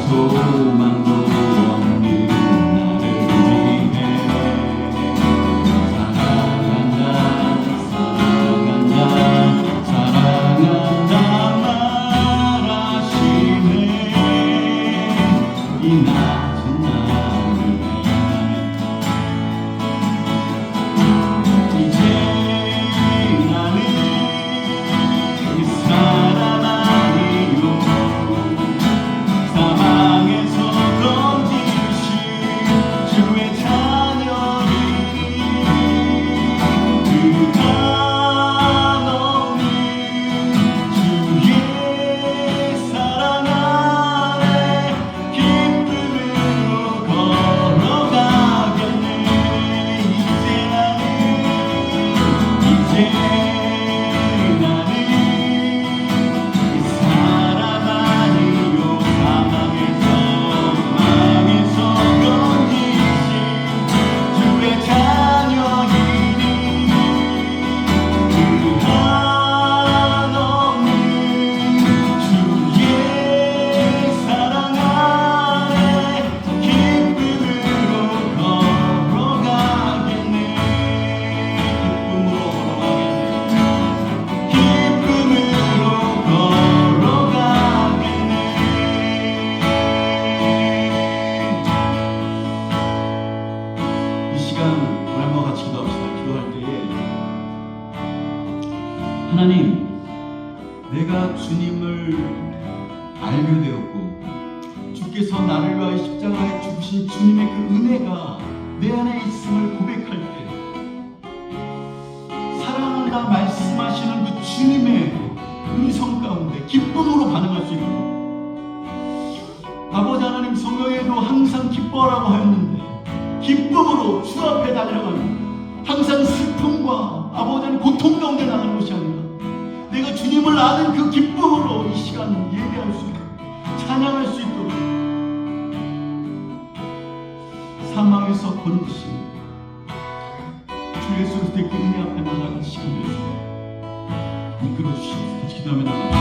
소망도 없는 나를 위해 사랑한다 사랑한다 사랑한다 말하시네. 이 낮은 나를 이제 나는 이 사람 아니요 사망에서 건지신 주의 자녀이니 그 한없는 주의 사랑 안에 기쁨으로 걸어가겠네. 이제 나는 이 사람 아니요 사망에서 건지신 주의 자녀이니 그 한없는 주의 사랑 안에 기쁨으로 걸어가겠네. 기쁨으로 걸어가겠네. 이 시간 우리 한번 같이 기도합시다. 기도할 때에 하나님, 내가 주님을 알게 되었고 주께서 나를 위하여 십자가에 죽으신 주님의 그 은혜가 내 안에 있음을 고백할 때 사랑한다 말씀하시는 그 주님의 음성 가운데 기쁨으로 반응할 수 있고, 아버지 하나님 성경에도 항상 기뻐하라고 하였는데 기쁨으로 주 앞에 달려가는, 항상 슬픔과 아버지 하나님 고통 가운데 나가는 것이 아니라 내가 주님을 아는 그 기쁨으로 이 시간 예배할 수 있고 찬양할 수 있도록 사망에서 건지신 주 예수 그리스도의 그 은혜 앞에 나가는 시간 되시고 이끌어 주시옵소서. 기도하며 나갑니다.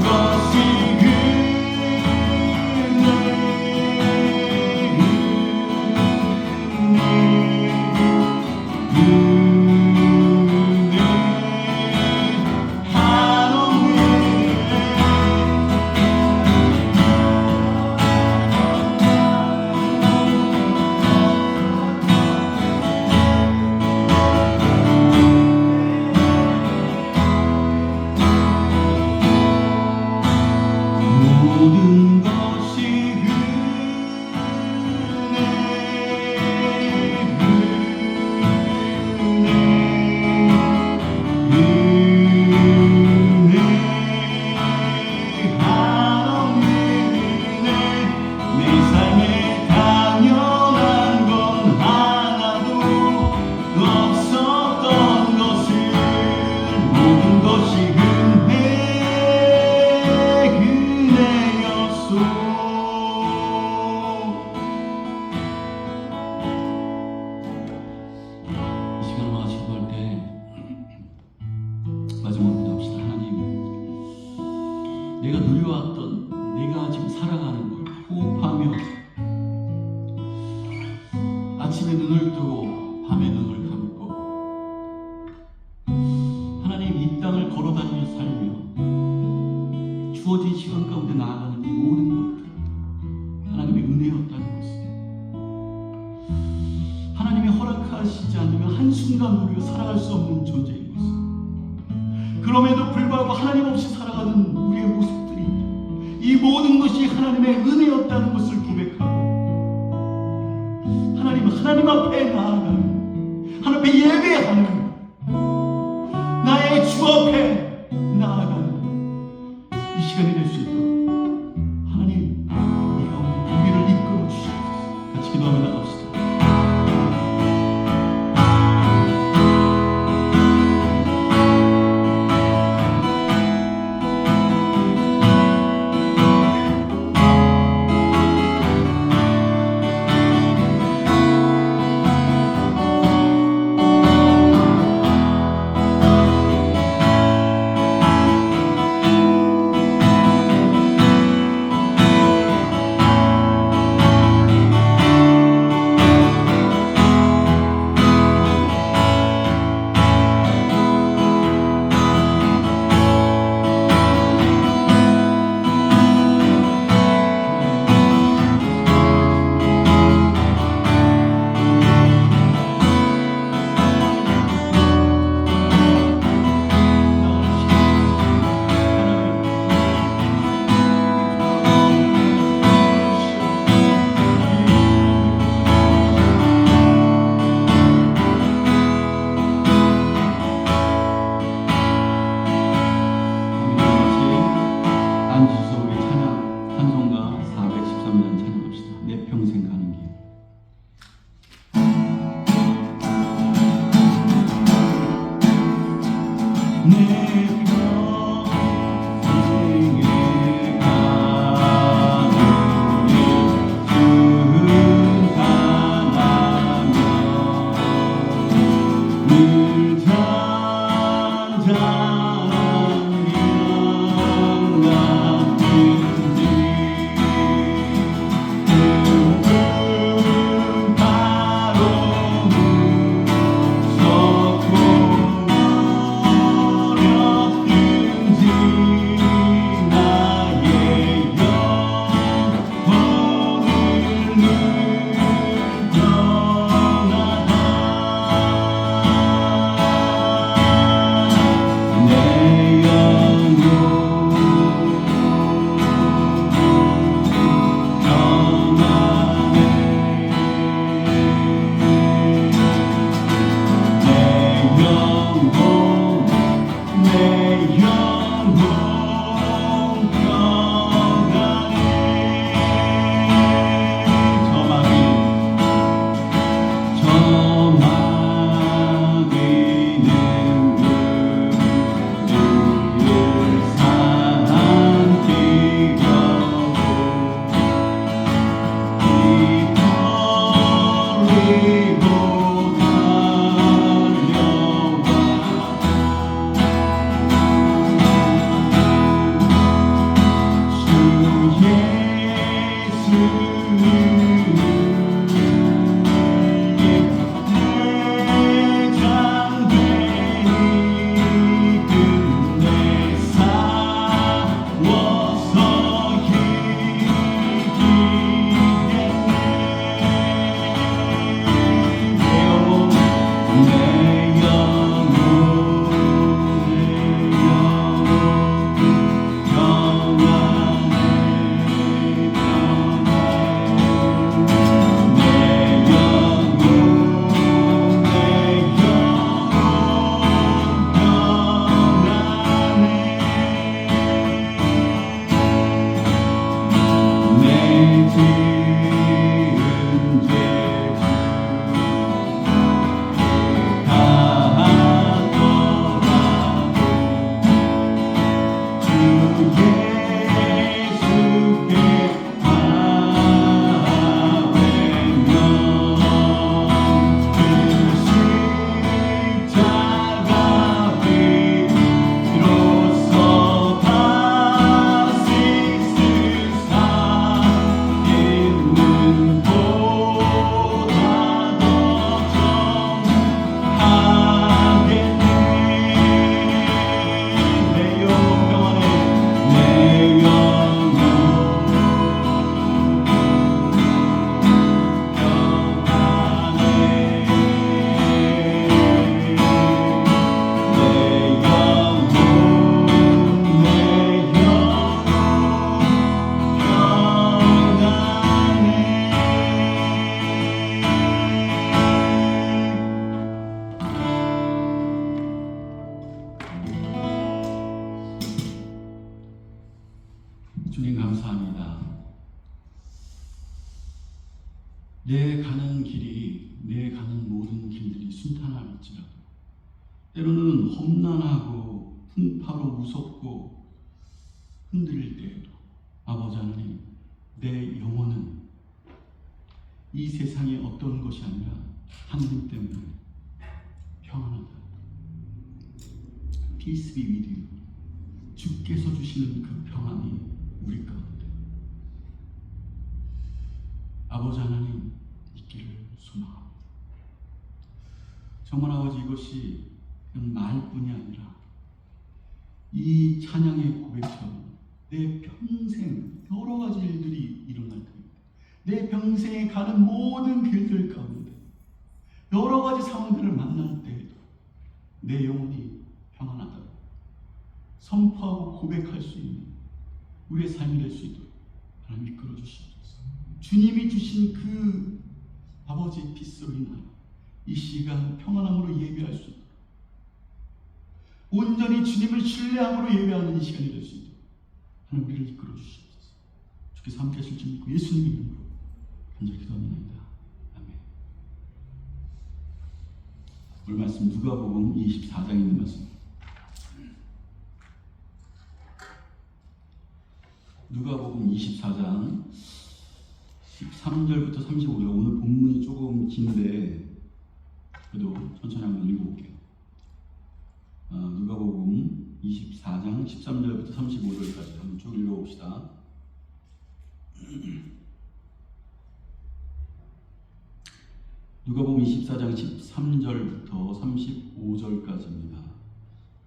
것이 모든 것이 내 삶에 당연한 건 하나도 없었던 것을 모든 것이 이 시간 마치 기도할 때 마지막으로 기도합시다. 하나님, 내가 누려왔던 내가 지금 살아가는 걸 호흡하며 아침에 눈을 뜨고 밤에 눈을 감고 하나님 이 땅을 걸어다니며 살며 주어진 시간 가운데 나아가는 이 모든 것들 하나님의 은혜였다는 것을 하나님이 허락하시지 않으면 한순간 우리가 살아갈 수 없는 존재인 것을 그럼에도 불구하고 하나님 없이 살아가는 우리의 모습들이 이 모든 것이 하나님의 은혜였다는 것을 고백하고 하나님 앞에 나아가는 하나님 앞에 예배하는 나의 주 앞에 나아가는 이 시간이 될 수 있도록 하나님 이 가운데 우리를 이끌어 주시옵소서. 같이 기도하며 나갑시다. 앉으셔서 우리 찬양 찬송가 413장 찬양합시다. 내 평생 가는 길. 내 평생에 가는 길 순탄하며 늘 잔잔 주님 감사합니다. 내 가는 길이, 내 가는 모든 길들이 순탄할지라도 때로는 험난하고 풍파로 무섭고 흔들릴 때에도 아버지 하나님, 내 영혼은 이 세상의 어떤 것이 아니라 하나님 때문에 평안하다. Peace be with you. 주께서 주시는 그 평안이 우리 가운데 아버지 하나님 있기를 소망합니다. 정말 아버지, 이것이 그냥 말뿐이 아니라 이 찬양의 고백처럼 내 평생 여러 가지 일들이 일어날 때입니다. 내 평생에 가는 모든 길들 가운데 여러 가지 상황들을 만날 때에도 내 영혼이 평안하다고 선포하고 고백할 수 있는 우리의 삶이 될 수 있도록 하나님 이끌어 주시옵소서. 주님이 주신 그 아버지의 빛으로 인하여 이 시간 평안함으로 예배할 수 있도록, 온전히 주님을 신뢰함으로 예배하는 이 시간이 될 수 있도록 하나님 우리를 이끌어 주시옵소서. 주께서 함께 하실 줄 믿고 예수님의 이름으로 간절히 기도합니다. 아멘. 오늘 말씀 누가복음 24장에 있는 말씀. 누가복음 24장 13절부터 35절. 오늘 본문이 조금 긴데 그래도 천천히 한번 읽어볼게요. 누가복음 24장 13절부터 35절까지 한번 쭉 읽어봅시다. 누가복음 24장 13절부터 35절까지입니다.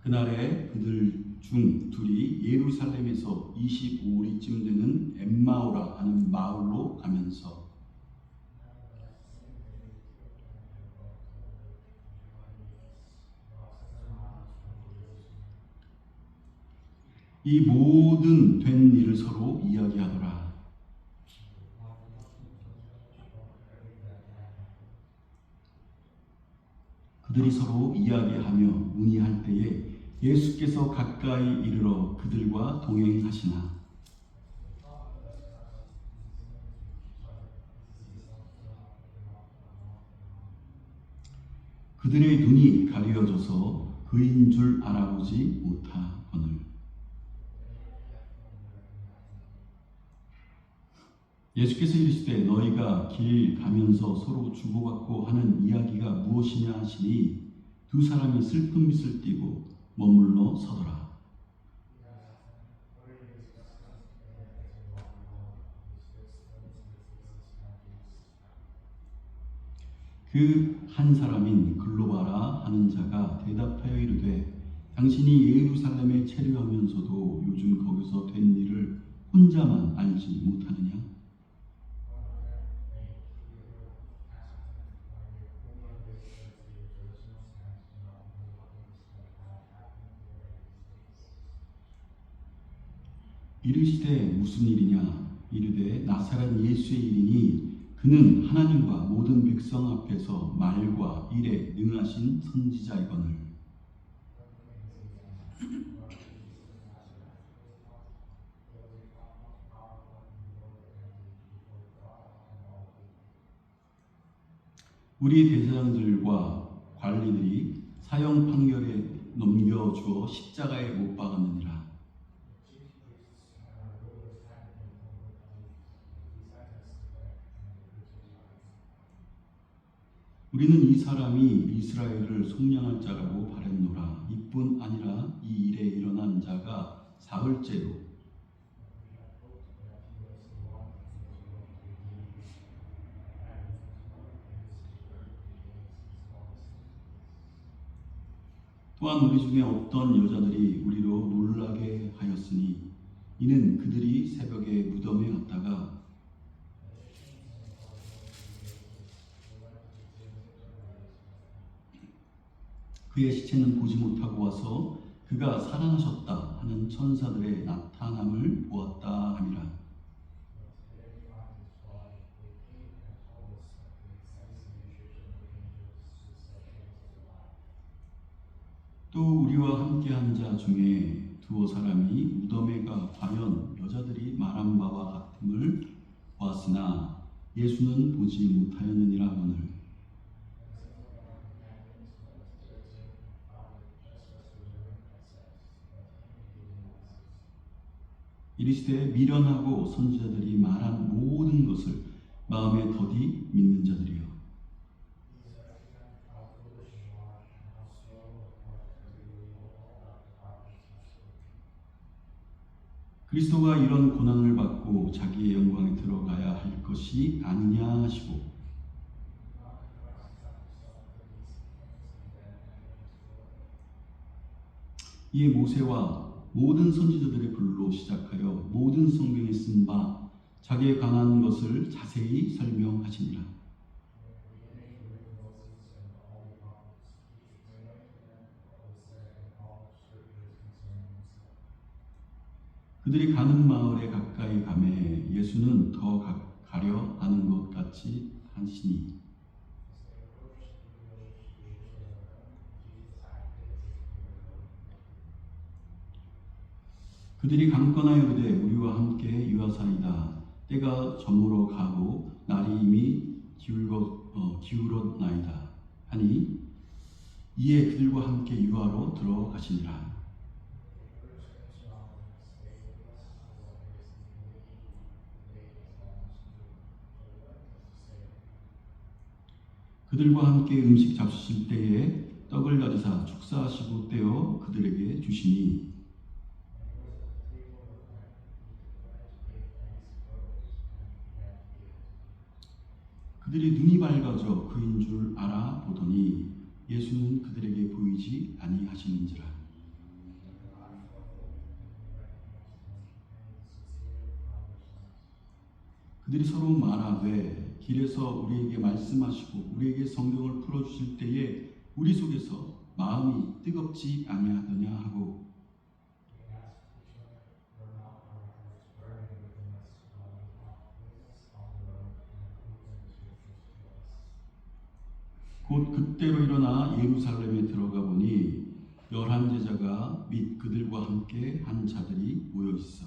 그날에 그들 중 둘이 예루살렘에서 25리쯤 되는 엠마오라 하는 마을로 가면서 이 모든 된 일을 서로 이야기하더라. 그들이 서로 이야기하며 문의할 때에 예수께서 가까이 이르러 그들과 동행하시나 그들의 눈이 가려져서 그인 줄 알아보지 못하거늘. 예수께서 이르시되 너희가 길 가면서 서로 주고받고 하는 이야기가 무엇이냐 하시니 두 사람이 슬픈 빛을 띠고 머물러 서더라. 그 한 사람인 글로바라 하는 자가 대답하여 이르되 당신이 예루살렘에 체류하면서도 요즘 거기서 된 일을 혼자만 알지 못하느냐? 이르시되 무슨 일이냐? 이르되 나사렛 예수의 일이니 그는 하나님과 모든 백성 앞에서 말과 일에 능하신 선지자이거늘. 우리 대제사장들과 관리들이 사형 판결에 넘겨주어 십자가에 못 박았느니라. 우리는 이 사람이 이스라엘을 속량할 자라고 바랬노라. 이뿐 아니라 이 일에 일어난 자가 사흘째로 또한 우리 중에 어떤 여자들이 우리로 놀라게 하였으니 이는 그들이 새벽에 무덤에 갔다가 그의 시체는 보지 못하고 와서 그가 살아나셨다 하는 천사들의 나타남을 보았다 함이라. 또 우리와 함께한 자 중에 두어 사람이 무덤에 가 과연 여자들이 말한 바와 같음을 보았으나 예수는 보지 못하였느니라 하거늘. 이르시되 미련하고 선지자들이 말한 모든 것을 마음에 더디 믿는 자들이여. 그리스도가 이런 고난을 받고 자기의 영광에 들어가야 할 것이 아니냐 하시고 이에 모세와 모든 선지자들의 글로 시작하여 모든 성경에 쓴 바 자기에 관한 것을 자세히 설명하시니라. 그들이 가는 마을에 가까이 가매 예수는 더 가려 하는 것 같이 하시니 그들이 강건하여 이르되 우리와 함께 유하사이다. 때가 저물어 가고 날이 이미 기울었나이다 하니 이에 그들과 함께 유하로 들어가시니라. 그들과 함께 음식 잡수실 때에 떡을 가지사 축사하시고 떼어 그들에게 주시니 그들이 눈이 밝아져 그인 줄 알아보더니 예수는 그들에게 보이지 아니하시는지라. 그들이 서로 말하되 길에서 우리에게 말씀하시고 우리에게 성경을 풀어주실 때에 우리 속에서 마음이 뜨겁지 아니하더냐 하고 곧 그때로 일어나 예루살렘에 들어가 보니 11 제자가 및 그들과 함께 한 자들이 모여 있어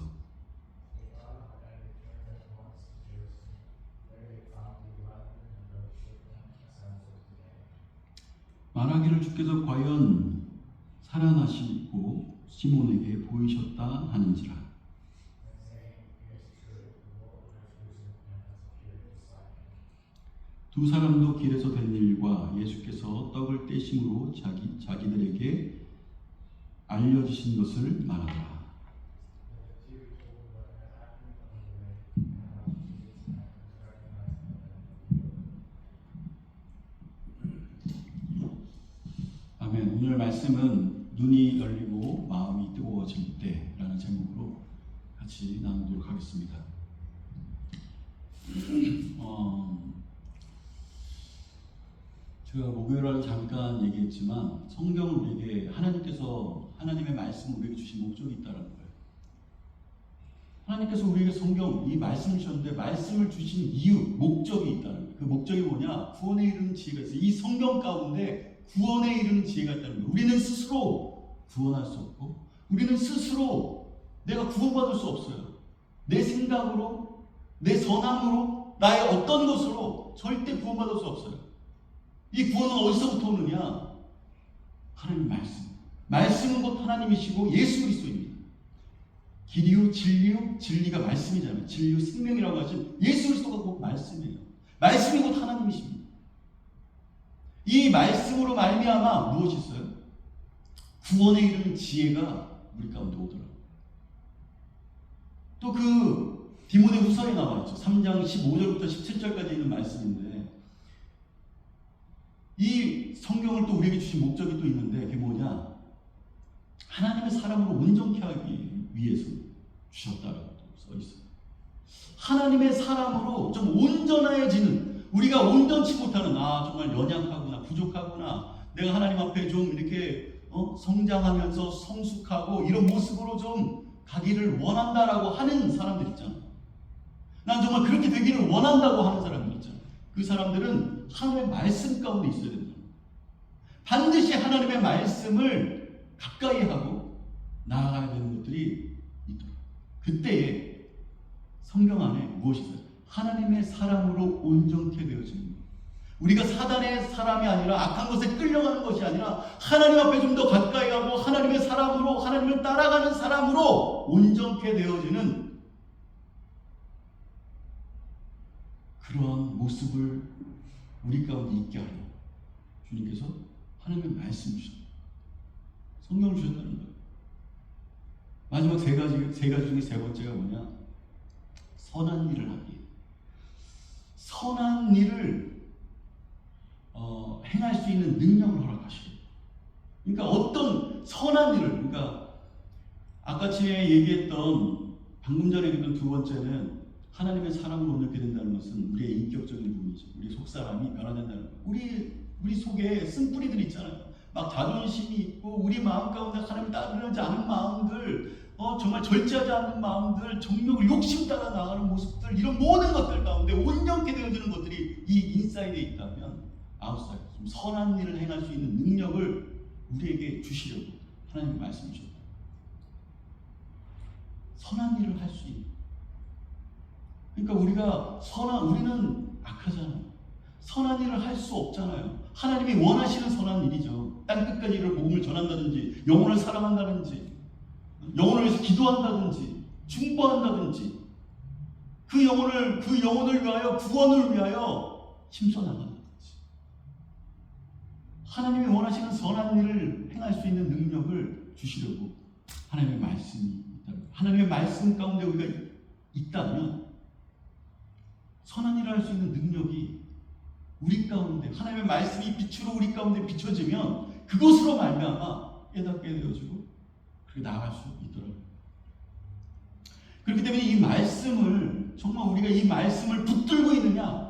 말하기를 주께서 과연 살아나시고 시몬에게 보이셨다 하는지라. 두 사람도 길에서 된 일과 예수께서 떡을 떼심으로 자기들에게 알려주신 것을 말하더라. 아멘. 오늘 말씀은 눈이 열리고 마음이 뜨거워질 때라는 제목으로 같이 나누도록 하겠습니다. 제가 목요일날 잠깐 얘기했지만 성경은 우리에게 하나님께서 하나님의 말씀을 우리에게 주신 목적이 있다는 거예요. 하나님께서 우리에게 성경, 이 말씀을 주셨는데 말씀을 주신 이유, 목적이 있다는 거예요. 그 목적이 뭐냐? 구원에 이르는 지혜가 있어요. 이 성경 가운데 구원에 이르는 지혜가 있다는 거예요. 우리는 스스로 구원할 수 없고 우리는 스스로 내가 구원받을 수 없어요. 내 생각으로, 내 선함으로, 나의 어떤 것으로 절대 구원받을 수 없어요. 이 구원은 어디서부터 오느냐? 하나님 말씀. 말씀은 곧 하나님이시고 예수 그리스도입니다. 길이요 진리요 진리가 말씀이잖아요. 진리요 생명이라고 하신 예수 그리스도가 곧 말씀이에요. 말씀이 곧 하나님이십니다. 이 말씀으로 말미암아 무엇이 있어요? 구원에 이르는 지혜가 우리 가운데 오더라. 또 그 디모데 후서에 나와 있죠. 3장 15절부터 17절까지 있는 말씀인데, 이 성경을 또 우리에게 주신 목적이 또 있는데, 그게 뭐냐? 하나님의 사람으로 온전케 하기 위해서 주셨다라고 써 있어요. 하나님의 사람으로 좀 온전해지는, 우리가 온전치 못하는, 정말 연약하구나, 부족하구나, 내가 하나님 앞에 좀 이렇게 성장하면서 성숙하고 이런 모습으로 좀 가기를 원한다라고 하는 사람들 있잖아요. 난 정말 그렇게 되기를 원한다고 하는 사람들 있잖아요. 그 사람들은 하나님의 말씀 가운데 있어야 된다. 반드시 하나님의 말씀을 가까이 하고 나아가야 되는 것들이 있더라고요. 그때에 성경 안에 무엇이 있어요? 하나님의 사람으로 온전케 되어지는 것. 우리가 사단의 사람이 아니라 악한 것에 끌려가는 것이 아니라 하나님 앞에 좀 더 가까이 가고 하나님의 사람으로, 하나님을 따라가는 사람으로 온전케 되어지는 그러한 모습을 우리 가운데 있게 하려 주님께서 하나님의 말씀 주셨다. 성경을 주셨다는 거예요. 마지막 세 가지 중에 세 번째가 뭐냐? 선한 일을 하기. 선한 일을 행할 수 있는 능력을 허락하시고, 그러니까 어떤 선한 일을, 그러니까 아까 전에 얘기했던, 방금 전에 얘기했던 두 번째는 하나님의 사람으로 온전케 된다는 것은 우리의 인격적인 부분이죠. 우리 속사람이 변화된다는 거예요. 우리 속에 쓴뿌리들 있잖아요. 막 자존심이 있고 우리 마음 가운데 하나님을 따르지 않은 마음들, 정말 절제하지 않는 마음들, 정욕을 욕심 따라 나가는 모습들, 이런 모든 것들 가운데 온전케 되어지는 것들이 이 인사이드에 있다면, 아웃사이드, 좀 선한 일을 행할 수 있는 능력을 우리에게 주시려고 하나님이 말씀 주셨다. 선한 일을 할 수 있는. 그러니까 우리는 악하잖아요. 선한 일을 할 수 없잖아요. 하나님이 원하시는 선한 일이죠. 땅끝까지 이를 복음을 전한다든지, 영혼을 사랑한다든지, 영혼을 위해서 기도한다든지, 중보한다든지, 그 영혼을 위하여, 구원을 위하여 힘써 나간다든지. 하나님이 원하시는 선한 일을 행할 수 있는 능력을 주시려고 하나님의 말씀이 있다면, 하나님의 말씀 가운데 우리가 있다면 선한 일을 할 수 있는 능력이 우리 가운데, 하나님의 말씀이 빛으로 우리 가운데 비춰지면 그것으로 말미암아 깨닫게 되어지고 그렇게 나아갈 수 있더라고요. 그렇기 때문에 이 말씀을, 정말 우리가 이 말씀을 붙들고 있느냐,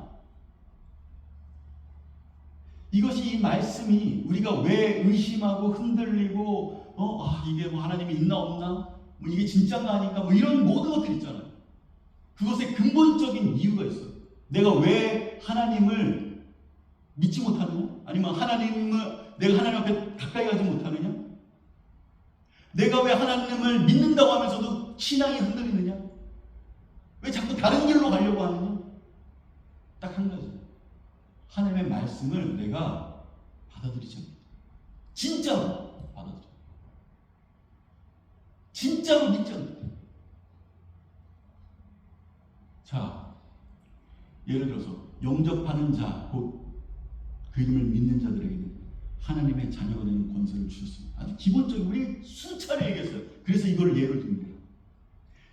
이것이, 이 말씀이 우리가 왜 의심하고 흔들리고 이게 하나님이 있나 없나, 이게 진짜가 아닌가, 이런 모든 것들 있잖아요. 그것에 근본적인 이유가 있어요. 내가 왜 하나님을 믿지 못하느냐? 아니면 내가 하나님 앞에 가까이 가지 못하느냐? 내가 왜 하나님을 믿는다고 하면서도 신앙이 흔들리느냐? 왜 자꾸 다른 길로 가려고 하느냐? 딱 한 가지. 하나님의 말씀을 내가 받아들이지 않는다. 진짜로 받아들여. 진짜로 믿지 않는다. 자, 예를 들어서 영접하는 자, 곧 그 이름을 믿는 자들에게는 하나님의 자녀가 되는 권세를 주셨습니다. 아주 기본적인, 우리 수차례 얘기했어요. 그래서 이걸 예를 든 거예요.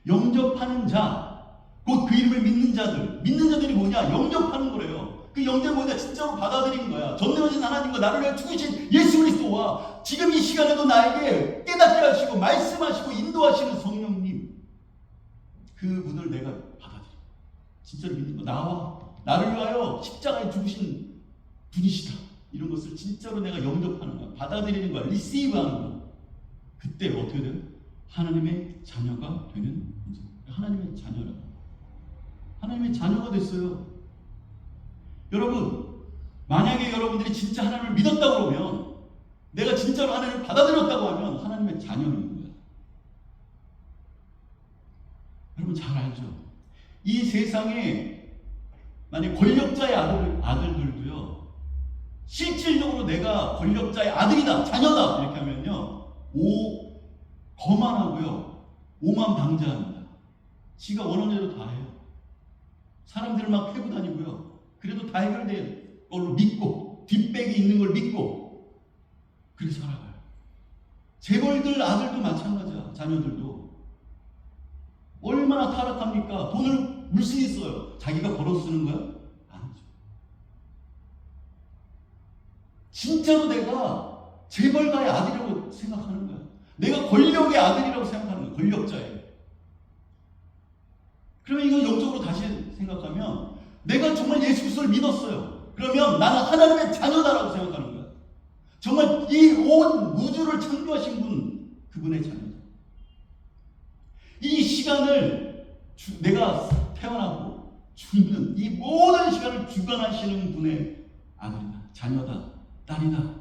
영접하는 자, 곧 그 이름을 믿는 자들이 뭐냐? 영접하는 거래요. 그 영접이 뭐냐? 진짜로 받아들이는 거야. 전능하신 하나님과 나를 위해 죽으신 예수 그리스도와 지금 이 시간에도 나에게 깨닫게 하시고 말씀하시고 인도하시는 성령님, 그분을 내가 받아들여. 진짜로 믿는 거. 나를 위하여 십자가에 죽으신 분이시다. 이런 것을 진짜로 내가 영접하는 거야. 받아들이는 거야. 리시브하는 거야. 그때 어떻게 돼요? 하나님의 자녀가 되는 문제. 하나님의 자녀라. 하나님의 자녀가 됐어요. 여러분, 만약에 여러분들이 진짜 하나님을 믿었다고 그러면, 내가 진짜로 하나님을 받아들였다고 하면 하나님의 자녀인 거야. 여러분 잘 알죠? 이 세상에 만약 권력자의 아들들도요, 실질적으로 내가 권력자의 아들이다, 자녀다 이렇게 하면요, 거만하고요, 오만방자합니다. 지가 원하는 대로 다 해요. 사람들을 막 패고 다니고요. 그래도 다 해결될 걸로 믿고 뒷백이 있는 걸 믿고 그렇게 살아가요. 재벌들 아들도 마찬가지야. 자녀들도 얼마나 타락합니까? 돈을 물씬 써요. 자기가 벌어서 쓰는 거야? 아니죠. 진짜로 내가 재벌가의 아들이라고 생각하는 거야. 내가 권력의 아들이라고 생각하는 거야. 권력자예요. 그러면 이거 영적으로 다시 생각하면 내가 정말 예수 그리스도를 믿었어요. 그러면 나는 하나님의 자녀다라고 생각하는 거야. 정말 이 온 우주를 창조하신 분, 그분의 자녀다. 이 시간을 내가 태어나고 죽는 이 모든 시간을 주관하시는 분의 아들이다, 자녀다, 딸이다.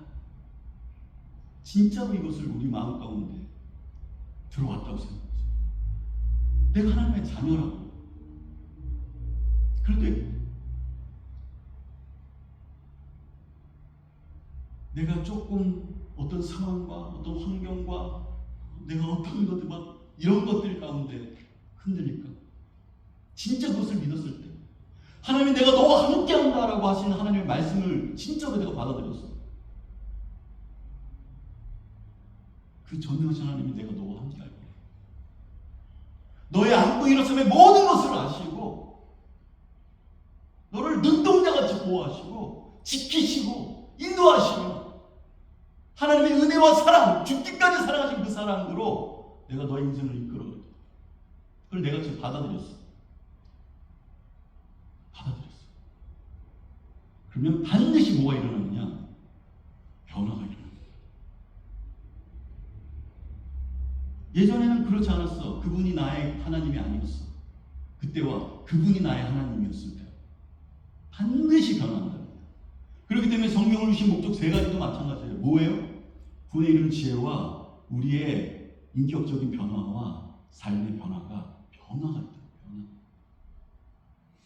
진짜로 이것을 우리 마음 가운데 들어왔다고 생각하죠. 내가 하나님의 자녀라고. 그런데 내가 조금 어떤 상황과 어떤 환경과 내가 어떤 것들 막 이런 것들 가운데 흔들릴까? 진짜 그것을 믿었을 때 하나님이 내가 너와 함께한다라고 하시는 하나님의 말씀을 진짜로 내가 받아들였어. 그 전능하신 하나님이 내가 너와 함께할 거야. 너의 안고 일어섬의 모든 것을 아시고 너를 눈동자같이 보호하시고 지키시고 인도하시며 하나님의 은혜와 사랑, 죽기까지 사랑하신 그 사랑으로 내가 너의 인생을 이끌어가겠다. 그걸 내가 지금 받아들였어. 받아들였어. 그러면 반드시 뭐가 일어나느냐? 변화가 일어나. 예전에는 그렇지 않았어. 그분이 나의 하나님이 아니었어. 그때와 그분이 나의 하나님이었을 때 반드시 변한다. 그렇기 때문에 성경을 주신 목적 세 가지도 마찬가지예요. 뭐예요? 구원의 이름 지혜와 우리의 인격적인 변화와 삶의 변화가 있다.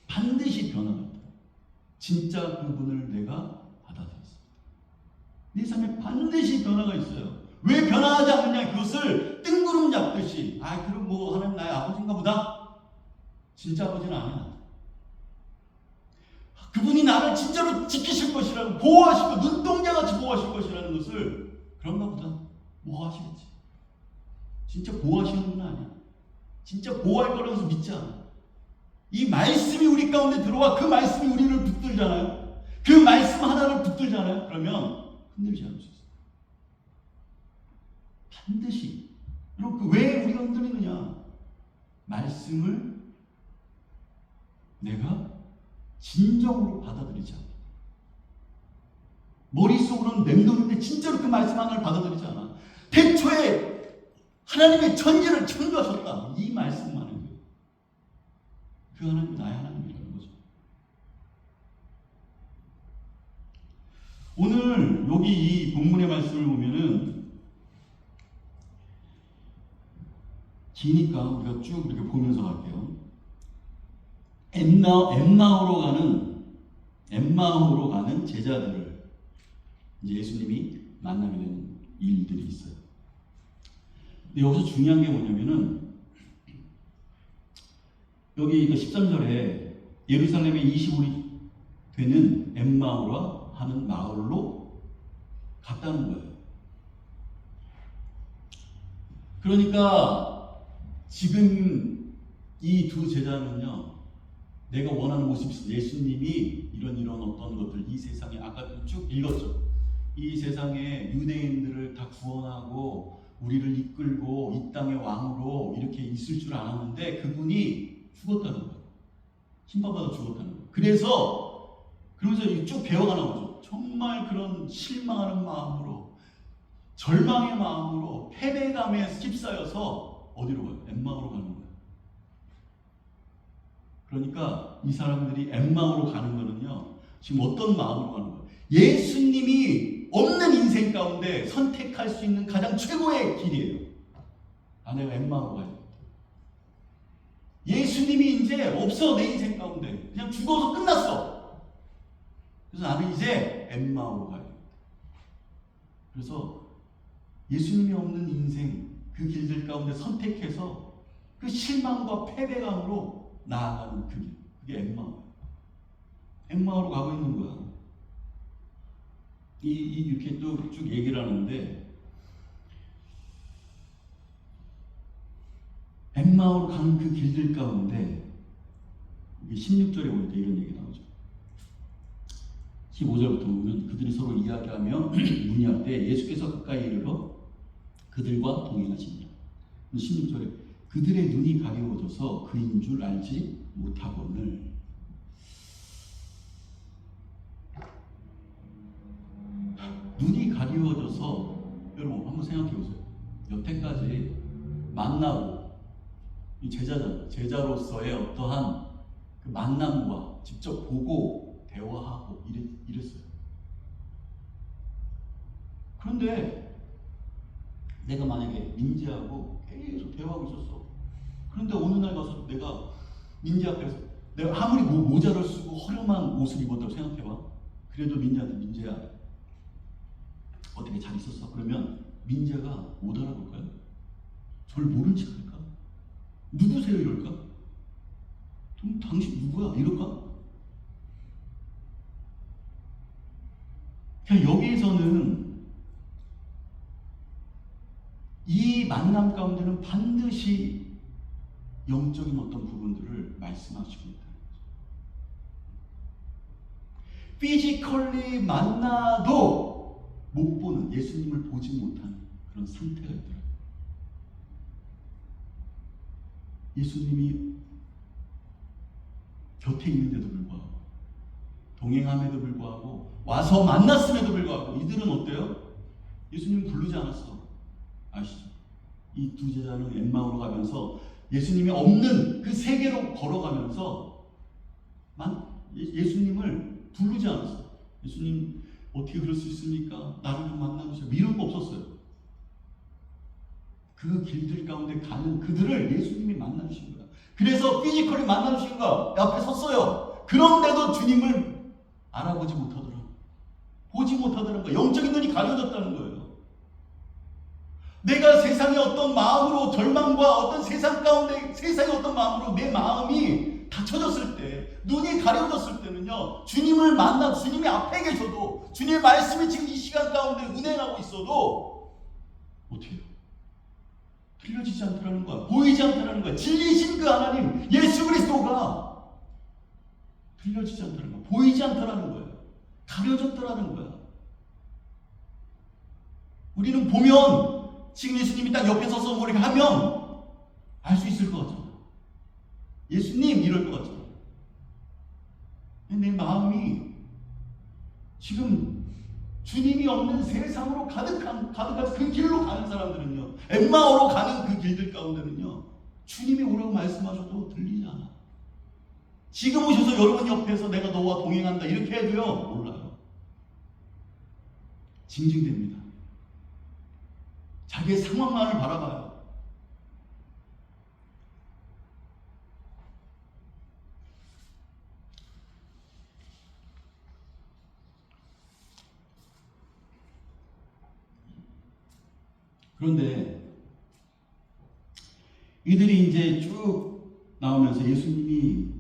반드시 변화가 있다. 진짜 그분을 내가 받아들였습니다. 네 삶에 반드시 변화가 있어요. 왜 변화하지 않느냐? 그것을 뜬구름 잡듯이 그럼 뭐 하나님 나의 아버지인가 보다. 진짜 아버지는 아니야. 그분이 나를 진짜로 지키실 것이라고 보호하시고 눈동자같이 보호하실 것이라는 것을 그런가 보다. 뭐 하시겠지. 진짜 보호하시는 분은 아니야. 진짜 보호할 거라고 믿지 않아. 이 말씀이 우리 가운데 들어와 그 말씀이 우리를 붙들잖아요. 그 말씀 하나를 붙들잖아요. 그러면 흔들리지 않을 수 있어요. 반드시. 그리고 왜 우리가 흔들리느냐? 말씀을 내가 진정으로 받아들이지 않아. 머릿속으로는 맴도는데 진짜로 그 말씀 하나를 받아들이지 않아. 태초에 하나님의 천지를 창조하셨다. 이 말씀만 해요. 그 하나님이 나의 하나님이라는 거죠. 오늘 여기 이 본문의 말씀을 보면은 기니까 우리가 쭉 이렇게 보면서 갈게요. 엠마오로 가는 제자들을 이제 예수님이 만나게 되는 일들이 있어요. 근데 여기서 중요한 게 뭐냐면은 여기 13절에 예루살렘에 25리 되는 엠마오라 하는 마을로 갔다는 거예요. 그러니까 지금 이 두 제자는요, 내가 원하는 모습이 있어. 예수님이 이런 어떤 것들, 이 세상에 아까 쭉 읽었죠. 이 세상에 유대인들을 다 구원하고 우리를 이끌고 이 땅의 왕으로 이렇게 있을 줄 알았는데 그분이 죽었다는 거예요. 힘받아 죽었다는 거예요. 그러면서 쭉 배워가 나오죠. 정말 그런 실망하는 마음으로, 절망의 마음으로, 패배감에 휩싸여서 어디로 가요? 엠마오로 가는 거예요. 그러니까 이 사람들이 엠마오로 가는 거는요, 지금 어떤 마음으로 가는 거예요? 예수님이 없는 인생 가운데 선택할 수 있는 가장 최고의 길이에요. 내가 엠마오로 가야 돼. 예수님이 이제 없어. 내 인생 가운데 그냥 죽어서 끝났어. 그래서 나는 이제 엠마오로 가야 돼. 그래서 예수님이 없는 인생 그 길들 가운데 선택해서 그 실망과 패배감으로 나아가는 그 길, 그게 엠마오예요. 엠마오로 가고 있는 거야. 이렇게 또 쭉 얘기를 하는데 엠마오로 가는 그 길들 가운데 16절에 보니까 이런 얘기 나오죠. 15절부터 보면 그들이 서로 이야기하며 문의할 때 예수께서 가까이 이르러 그들과 동행하시니라. 16절에 그들의 눈이 가리워져서 그인 줄 알지 못하거늘. 눈이 가리워져서 여러분 한번 생각해 보세요. 여태까지 만나고 이 제자로서의 어떠한 그 만남과 직접 보고 대화하고 이랬어요. 그런데 내가 만약에 민지하고 계속 대화하고 있었어. 그런데 어느 날 가서 내가 민지 앞에서 내가 아무리 모자를 쓰고 허름한 옷을 입었다고 생각해봐. 그래도 민지한테 민지야 어떻게 잘 있었어? 그러면 민지가 못 알아볼까요? 저를 모른 척 할까? 누구세요? 이럴까? 그럼 당신 누구야? 이럴까? 그냥 여기에서는 이 만남 가운데는 반드시 영적인 어떤 부분들을 말씀하시고 있다. 피지컬리 만나도 못 보는, 예수님을 보지 못하는 그런 상태가 있더라고요. 예수님이 곁에 있는데도 불구하고, 동행함에도 불구하고, 와서 만났음에도 불구하고, 이들은 어때요? 예수님 부르지 않았어. 아시죠? 이 두 제자는 엠마오로 가면서 예수님이 없는 그 세계로 걸어가면서 예수님을 부르지 않았어. 예수님 어떻게 그럴 수 있습니까? 나를 좀 만나주세요. 이런 거 없었어요. 그 길들 가운데 가는 그들을 예수님이 만나주신 거야. 그래서 피지컬이 만나주신 거야. 앞에 섰어요. 그런데도 주님을 알아보지 못하더라. 보지 못하더라는 거야. 영적인 눈이 가려졌다는 거예요. 내가 세상의 어떤 마음으로 절망과 어떤 세상 가운데 세상의 어떤 마음으로 내 마음이 닫혀졌을 때, 눈이 가려졌을 때는요, 주님을 만나 주님이 앞에 계셔도, 주님의 말씀이 지금 이 시간 가운데 운행하고 있어도 어떻게 해요? 들려지지 않더라는 거야. 보이지 않더라는 거야. 진리신 그 하나님 예수 그리스도가 들려지지 않더라는 거야. 보이지 않더라는 거예요. 가려졌더라는 거야. 우리는 보면 지금 예수님이 딱 옆에 서서 뭐 이렇게 하면 알 수 있을 것 같잖아. 예수님 이럴 것 같잖아. 내 마음이 지금 주님이 없는 세상으로 가득한 그 길로 가는 사람들은요, 엠마오로 가는 그 길들 가운데는요, 주님이 오라고 말씀하셔도 들리지 않아. 지금 오셔서 여러분 옆에서 내가 너와 동행한다 이렇게 해도요, 몰라요. 징징댑니다. 자기의 상황만을 바라봐요. 그런데 이들이 이제 쭉 나오면서 예수님이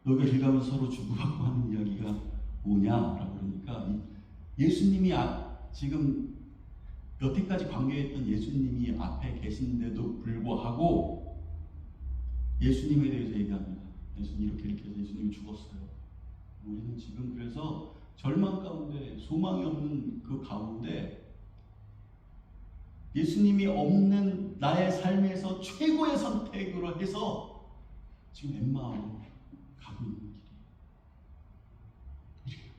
너희가 길 가면서 서로 주고받고 하는 이야기가 뭐냐라고 그러니까 예수님이 지금 여태까지 관계했던 예수님이 앞에 계신데도 불구하고 예수님에 대해서 얘기합니다. 예수님 이렇게 해서 예수님이 죽었어요. 우리는 지금 그래서 절망 가운데 소망이 없는 그 가운데 예수님이 없는 나의 삶에서 최고의 선택으로 해서 지금 엠마오로 가고 있는 길이에요. 이래요.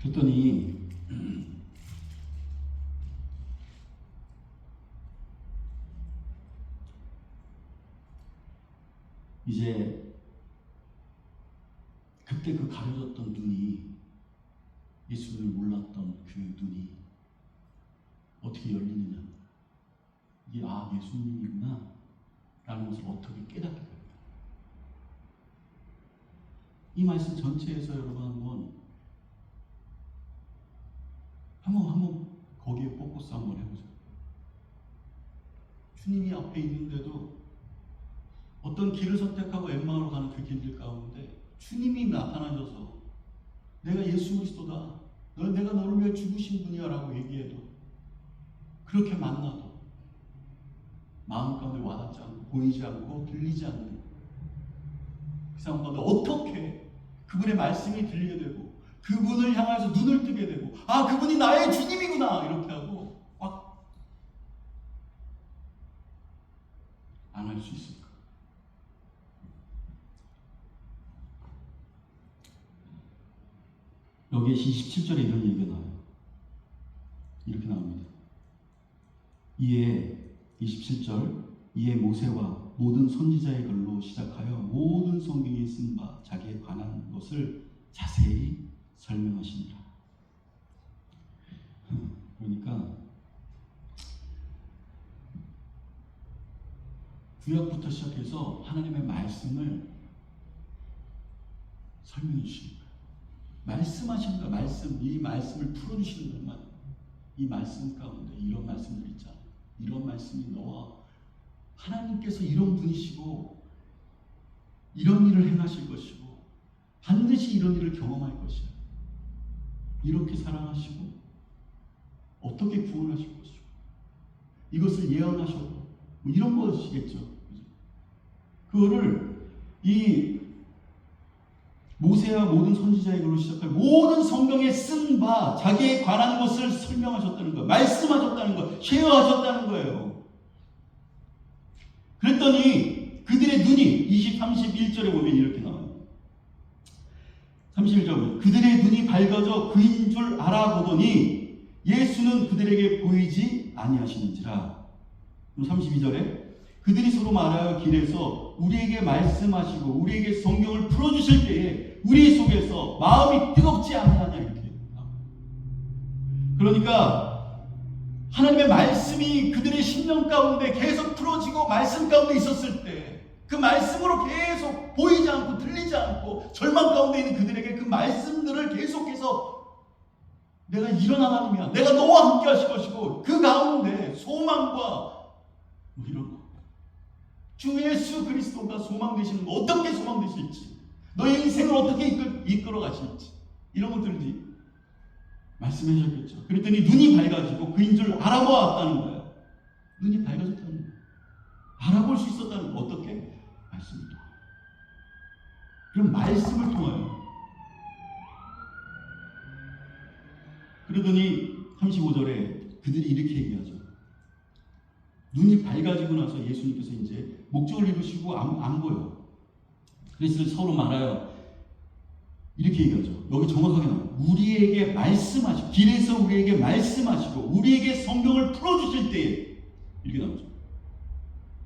그랬더니 이제 그때 그 가려졌던 눈이, 예수님을 몰랐던 그 눈이 어떻게 열리느냐, 이게 예수님이구나 라는 것을 어떻게 깨닫게 됩니다. 이 말씀 전체에서 여러분 한번 거기에 포커스 한번 해보죠. 주님이 앞에 있는데도 어떤 길을 선택하고 엠마오로 가는 그 길들 가운데 주님이 나타나셔서 내가 예수 그리스도다, 내가 너를 위해 죽으신 분이야 라고 얘기해도, 그렇게 만나도 마음 가운데 와닿지 않고 보이지 않고 들리지 않는 그 상황 가운데 어떻게 그분의 말씀이 들리게 되고 그분을 향해서 눈을 뜨게 되고, 아, 그분이 나의 주님이구나 이렇게 하고 꽉 안 할 수 있을까? 여기에 27절에 이런 얘기가 나와요. 이렇게 나옵니다. 이에 27절, 이에 모세와 모든 선지자의 글로 시작하여 모든 성경에 쓴 바 자기에 관한 것을 자세히 설명하시니라. 그러니까 구약부터 시작해서 하나님의 말씀을 설명해 주시는 거예요. 말씀하시는 거예요. 이 말씀을 풀어주시는 것만. 이 말씀 가운데 이런 말씀들 있잖아. 이런 말씀이 너와 하나님께서 이런 분이시고 이런 일을 행하실 것이고 반드시 이런 일을 경험할 것이야. 이렇게 사랑하시고 어떻게 구원하실 것이고 이것을 예언하셔도 뭐 이런 것이겠죠. 그거를 이 모세와 모든 선지자의 글로 시작할 모든 성경에 쓴 바 자기에 관한 것을 설명하셨다는 거예요. 말씀하셨다는 거예요. 쉐어하셨다는 거예요. 그랬더니 그들의 눈이 31절에 보면 이렇게 나와요. 31절 보면 그들의 눈이 밝아져 그인 줄 알아보더니 예수는 그들에게 보이지 아니하시는지라. 32절에 그들이 서로 말하여 길에서 우리에게 말씀하시고 우리에게 성경을 풀어주실 때에 우리 속에서 마음이 뜨겁지 않느냐 이렇게. 그러니까 하나님의 말씀이 그들의 심령 가운데 계속 풀어지고 말씀 가운데 있었을 때 그 말씀으로 계속 보이지 않고 들리지 않고 절망 가운데 있는 그들에게 그 말씀들을 계속해서 내가 이런 하나님이야, 내가 너와 함께 하실 것이고 그 가운데 소망과 뭐 이런 거, 주 예수 그리스도가 소망되시는 거, 어떻게 소망되실지, 너의 인생을 어떻게 이끌어 가실지 이런 것들이 말씀해 주셨겠죠. 그랬더니 눈이 밝아지고 그인 줄 알아보았다는 거예요. 눈이 밝아졌다는 거예요. 알아볼 수 있었다는 거. 어떻게? 말씀을 통하여. 그럼 말씀을 통하여. 그러더니 35절에 그들이 이렇게 얘기하죠. 눈이 밝아지고 나서 예수님께서 이제 목적을 이루시고 안 보여. 그래서 서로 말하여 이렇게 얘기하죠. 여기 정확하게 나와요. 우리에게 말씀하시고 길에서 우리에게 말씀하시고 우리에게 성경을 풀어주실 때에 이렇게 나오죠.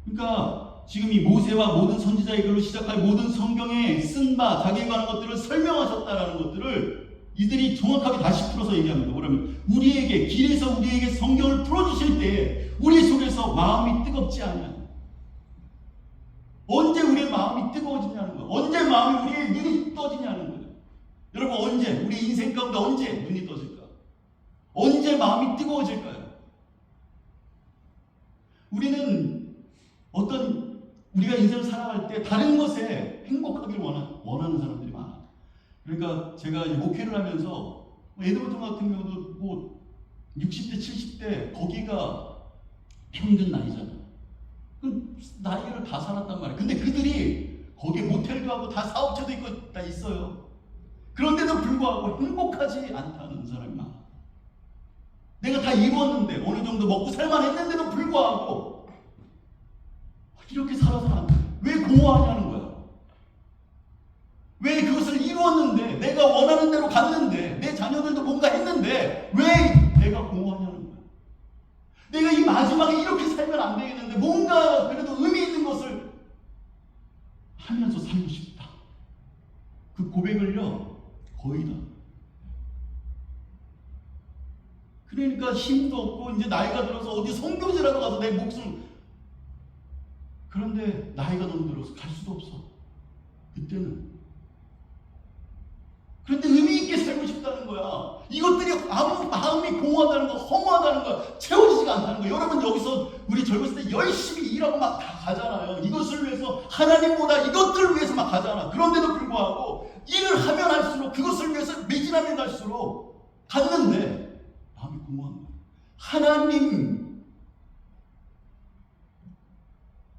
그러니까 지금 이 모세와 모든 선지자의 글로 시작할 모든 성경에 쓴 바 자기에 관한 것들을 설명하셨다라는 것들을 이들이 정확하게 다시 풀어서 얘기합니다. 뭐냐면 우리에게 길에서 우리에게 성경을 풀어주실 때에 우리 속에서 마음이 뜨겁지 않냐. 언제 우리의 마음이 뜨거워지냐는 거예요. 언제 마음이 우리의 눈이 떠지냐는 거예요. 여러분 언제 우리 인생 가운데 언제 눈이 떠질까? 언제 마음이 뜨거워질까요? 우리는 우리가 인생을 살아갈 때 다른 것에 행복하기를 원하는 사람들이 많아요. 그러니까 제가 목회를 하면서 에드먼ton 같은 경우도 뭐 60대 70대 거기가 평균 나이잖아요. 그럼 나이를 다 살았단 말이에요. 근데 그들이 거기에 모텔도 하고 다 사업체도 있고 다 있어요. 그런데도 불구하고 행복하지 않다는 사람이 많아. 내가 다 이루었는데 어느 정도 먹고 살만했는데도 불구하고 이렇게 살아서는 안 돼. 왜 공허하냐는 거야. 왜 그것을 이루었는데 내가 원하는 대로 갔는데 내 자녀들도 뭔가 했는데 왜 내가 공허하냐는 거야. 내가 이 마지막에 이렇게 살면 안 되겠는데 뭔가 그래도 의미 있는 것을 하면서 살고 싶다. 그 고백을요 거의 다. 그러니까 힘도 없고 이제 나이가 들어서 어디 선교지라도 가서 내 목숨, 그런데 나이가 너무 들어서 갈 수도 없어. 그때는. 그런데 의미 있게 살고 싶다는 거야. 이것들이 아무 마음이 공허하다는 거, 허무하다는 거야. 채워지지가 않다는 거예요. 여러분 여기서 우리 젊었을 때 열심히 일하고 막 다 가잖아요. 이것을 위해서 하나님보다 이것들을 위해서 막 가잖아. 그런데도 불구하고 일을 하면 할수록 그것을 위해서 매진하면 갈수록 갔는데 마음이 공허한 거예요.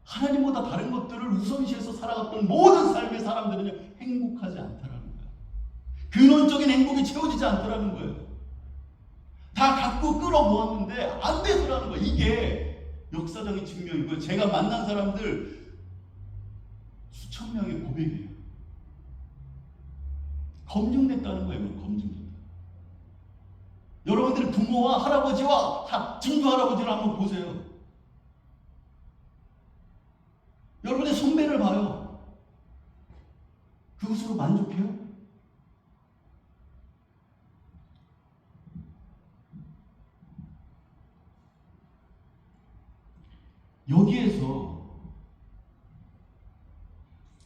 하나님보다 다른 것들을 우선시해서 살아갔던 모든 삶의 사람들은요 행복하지 않다라는 거예요. 근원적인 행복이 채워지지 않더라는 거예요. 다 갖고 끌어모았는데 안 되더라는 거예요. 이게 역사적인 증명이고요. 제가 만난 사람들 수천 명의 고백이에요. 검증됐다는 거예요. 검증됐다. 여러분들의 부모와 할아버지와 증조 할아버지를 한번 보세요. 여러분의 선배를 봐요. 그것으로 만족해요? 여기에서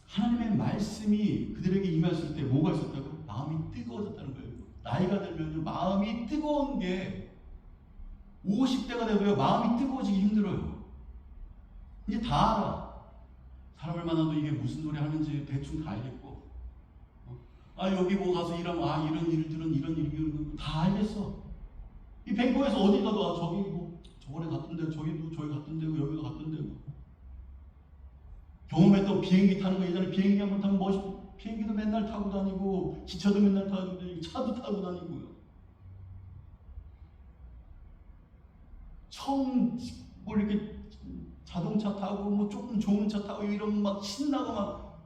하나님의 말씀이 그들에게 임했을 때 뭐가 있었다고? 마음이 뜨거워졌다는 거예요. 나이가 들면 마음이 뜨거운 게 50대가 되고요. 마음이 뜨거워지기 힘들어요. 이제 다 알아. 사람을 만나도 이게 무슨 소리 하는지 대충 다 알겠고, 여기 뭐 가서 일하면 이런 일들은 이런 일이 다 알겠어. 이 뱅코에서 어디 가도 저기 뭐 저번에 갔던데 저기도 저기 갔던데고 여기도 갔던데고. 경험했던 비행기 타는 거 예전에 비행기 한번 타면 비행기도 맨날 타고 다니고 기차도 맨날 타고 다니고 차도 타고 다니고요. 처음 뭐 이렇게 자동차 타고 뭐 조금 좋은 차 타고 이러면 막 신나고 막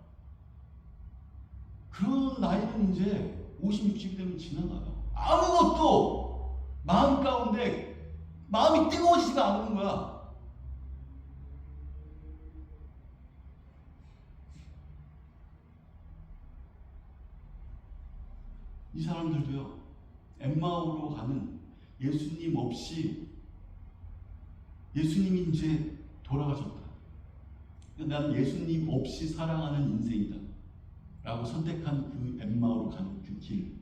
그런 나이는 이제 50, 60이 되면 지나가요. 아무것도 마음 가운데 마음이 뜨거워지지가 않는 거야. 이 사람들도요, 엠마오로 가는 예수님 없이 예수님이 이제 돌아가셨다. 나는 예수님 없이 살아가는 인생이다 라고 선택한 그 엠마오로 가는 그 길,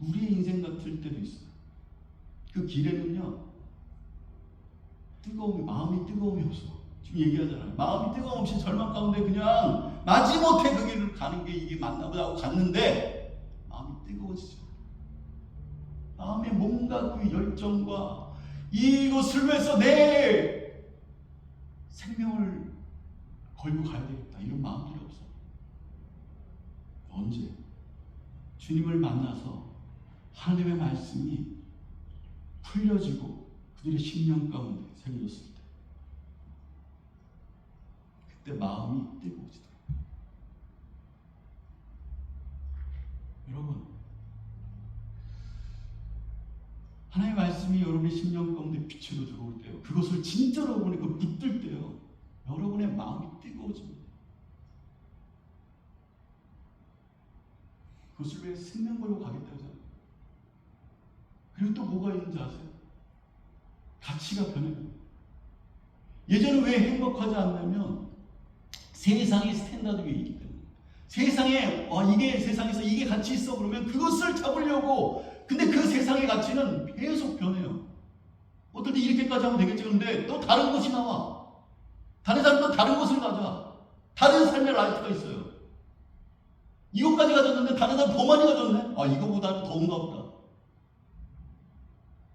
우리의 인생 같을 때도 있어요. 그 길에는요 마음이 뜨거움이 없어. 지금 얘기하잖아요. 마음이 뜨거움 없이 절망 가운데 그냥 마지못해 그 길을 가는 게 이게 맞나 보다 하고 갔는데 마음이 뜨거워지죠. 마음에 뭔가 그 열정과 이것을 위해서 내 생명을 걸고 가야 되겠다 이런 마음들이 없어. 언제? 주님을 만나서 하나님의 말씀이 풀려지고 그들의 심령 가운데 새겨졌을 때, 그때 마음이 뜨거워지더라고요. 여러분, 하나님의 말씀이 여러분의 심령 가운데 빛으로 들어올 때요, 그것을 진짜로 보니까 붙들 때요, 여러분의 마음이 뜨거워집니다. 그것을 위해 생명 걸고 가겠다고 하잖아요. 그리고 또 뭐가 있는지 아세요? 가치가 변해요. 예전에 왜 행복하지 않냐면 세상의 스탠다드 위에 있기 때문에. 세상에 이게 세상에서 이게 가치 있어 그러면 그것을 잡으려고. 근데 그 세상의 가치는 계속 변해요. 어떨 때 이렇게까지 하면 되겠지. 그런데 또 다른 것이 나와. 다른 사람도 다른 것을 가져. 다른 삶의 라이프가 있어요. 이것까지 가졌는데 다른 사람 더 많이 가졌네. 이거보다는 더운가 보다.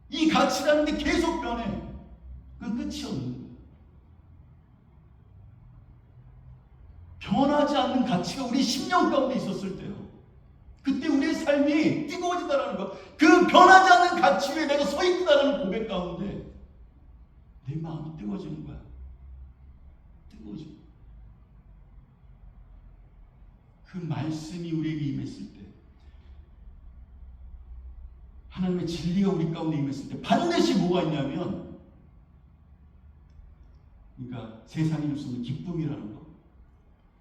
이 가치라는 게 계속 변해. 그 끝이 없는 거예요. 변하지 않는 가치가 우리 심령 가운데 있었을 때요, 그때 우리의 삶이 뜨거워진다는 거. 그 변하지 않는 가치 위에 내가 서 있다는 고백 가운데 내 마음이 뜨거워지는 거야. 뜨거워져. 그 말씀이 우리에게 임했을 때, 하나님의 진리가 우리 가운데 임했을 때 반드시 뭐가 있냐면, 그러니까 세상이 줄 수 없는 기쁨이라는 거.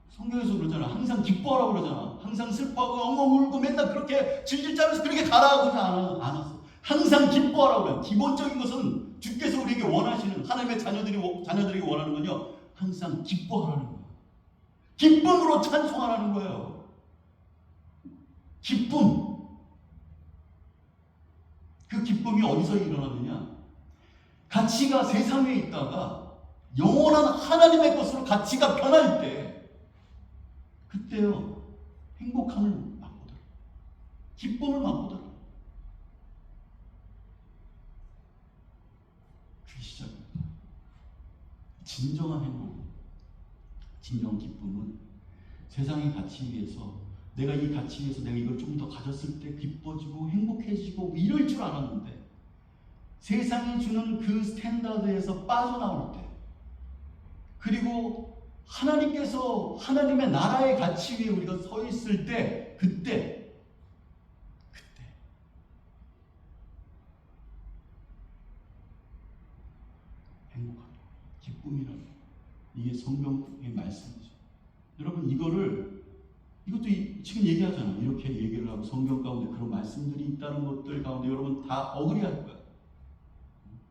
성경에서 그러잖아. 항상 기뻐하라고 그러잖아. 항상 슬퍼하고 엉엉 울고 맨날 그렇게 질질 짜면서 그렇게 가라고 하지 않았어. 항상 기뻐하라고 그래요. 기본적인 것은 주께서 우리에게 원하시는, 하나님의 자녀들에게 원하는 건요, 항상 기뻐하라는 거예요. 기쁨으로 찬송하라는 거예요. 기쁨. 그 기쁨이 어디서 일어나느냐? 가치가 세상에 있다가 영원한 하나님의 것으로 가치가 변할 때, 그때요 행복함을 맛보더라. 기쁨을 맛보더라. 그게 시작입니다. 진정한 행복, 진정 기쁨은 세상의 가치 위에서, 내가 이 가치 위에서 내가 이걸 좀 더 가졌을 때 기뻐지고 행복해지고 이럴 줄 알았는데, 세상이 주는 그 스탠다드에서 빠져나올 때, 그리고 하나님께서 하나님의 나라의 가치 위에 우리가 서 있을 때, 그때 행복합니다. 기쁨이라는, 이게 성경의 말씀이죠. 여러분, 이것도 지금 얘기하잖아요. 이렇게 얘기를 하고 성경 가운데 그런 말씀들이 있다는 것들 가운데 여러분 다 어그리할 거야.